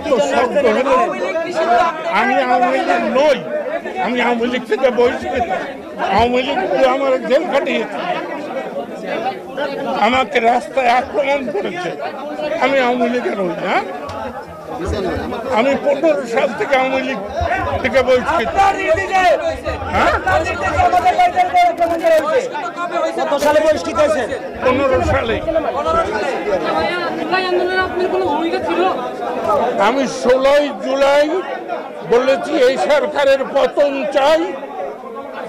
এত শব্দ হলো আমি আওয়ামী লীগ নই, আমি আওয়ামী লীগ থেকে বহিষ্কৃত। আওয়ামী লীগ আমার জেল কাটিয়েছে, আমাকে রাস্তায় আক্রমণ করেছে, আমি আওয়ামী লীগের নই না। আমি 15 সাল থেকে আওয়ামী লীগ থেকে বহিষ্কৃত। হ্যাঁ, 15 সালে। আমি 16 জুলাই বলেছি এই সরকারের পতন চাই।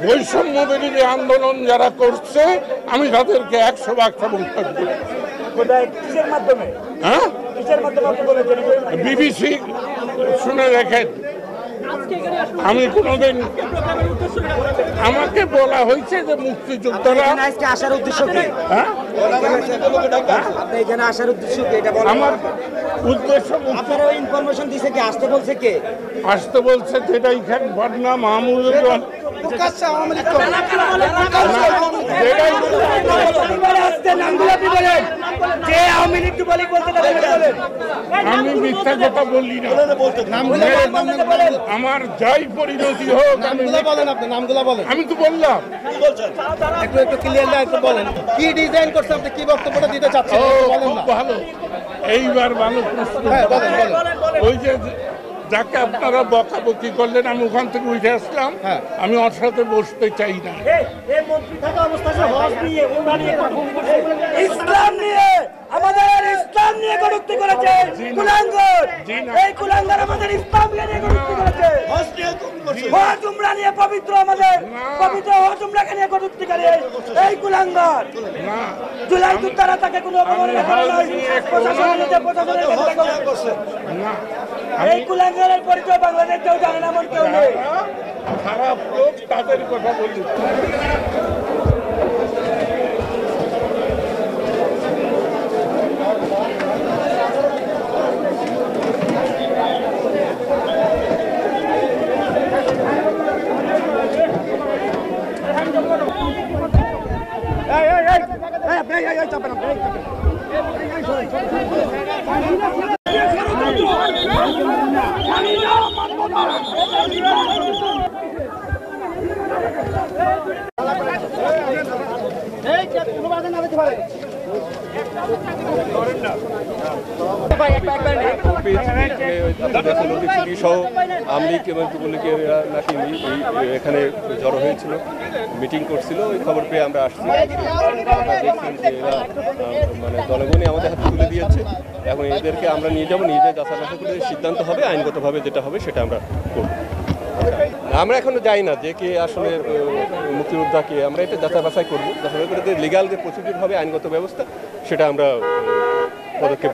বৈষম্য বিরোধী আন্দোলন যারা করছে আমি তাদেরকে 100 সমর্থন করি। হ্যাঁ, বিবিসি শুনে দেখেন। আমি কোনোদিন, আমাকে বলা হয়েছে যে মুক্তিযোদ্ধারা আসার উদ্দেশ্য কি? হ্যাঁ, আপনি এখানে আসার উদ্দেশ্য কি? এটা আমার উদ্দেশ্য আপনারা ইনফরমেশন দিয়েছে কি? আসতে বলছে কে? আসতে বলছে যেটা এখানে ঘটনা মাহমুদুর আমি মিথ্যা কথা বললি না। আমার যাই পরিণতি হোক আমি তো বললাম। একটু ক্লিয়ারলি একটু বলেন কি ডিজাইন করছে, আপনি কি বক্তব্যটা দিতে চাচ্ছেন? খুব ভালো, এইবার ভালো প্রশ্ন। ওই যে যাকে আপনারা বকাবকি করলেন আমি ওখান থেকে উঠে আসলাম, আমি ওর সাথে বসতে চাই না। ইসলাম নিয়ে আমাদের ইসলাম নিয়ে কটূক্তি করেছে কুলাঙ্গার। এই কুলাঙ্গার আমাদের ইসলামকে নিয়ে কটূক্তি করেছে। হজ উমরা নিয়ে পবিত্র আমাদের পবিত্র হজ উমরাকে নিয়ে কটূক্তি করে এই কুলাঙ্গার। জুলাই যোদ্ধারা তাকে কোনো অবমাননা করে নাই, প্রশাসনের করছে। এই কুলাঙ্গারের পরিচয় বাংলাদেশ কেউ জানে না, এমন কেউ নেই। খারাপ লোক তাদের কথা বলি। এখানে জড়ো হয়েছিল, মিটিং করছিল, ওই খবর পেয়ে আমরা আসছি। দেখছেন যে এরা মানে জনগণই আমাদের হাতে তুলে দিয়েছে। এখন এদেরকে আমরা নিয়ে যাবো, নিয়ে যাই যাচাই বাছাই করে সিদ্ধান্ত হবে, আইনগতভাবে যেটা হবে সেটা আমরা করব। আমরা এখনো যাই না যে কে আসলে মুক্তিযোদ্ধাকে, আমরা এটা যাচাই বাছাই করবো, যাচাই করে যে লিগাল যে প্রসিডিউর হবে আইনগত ব্যবস্থা সেটা আমরা পদক্ষেপ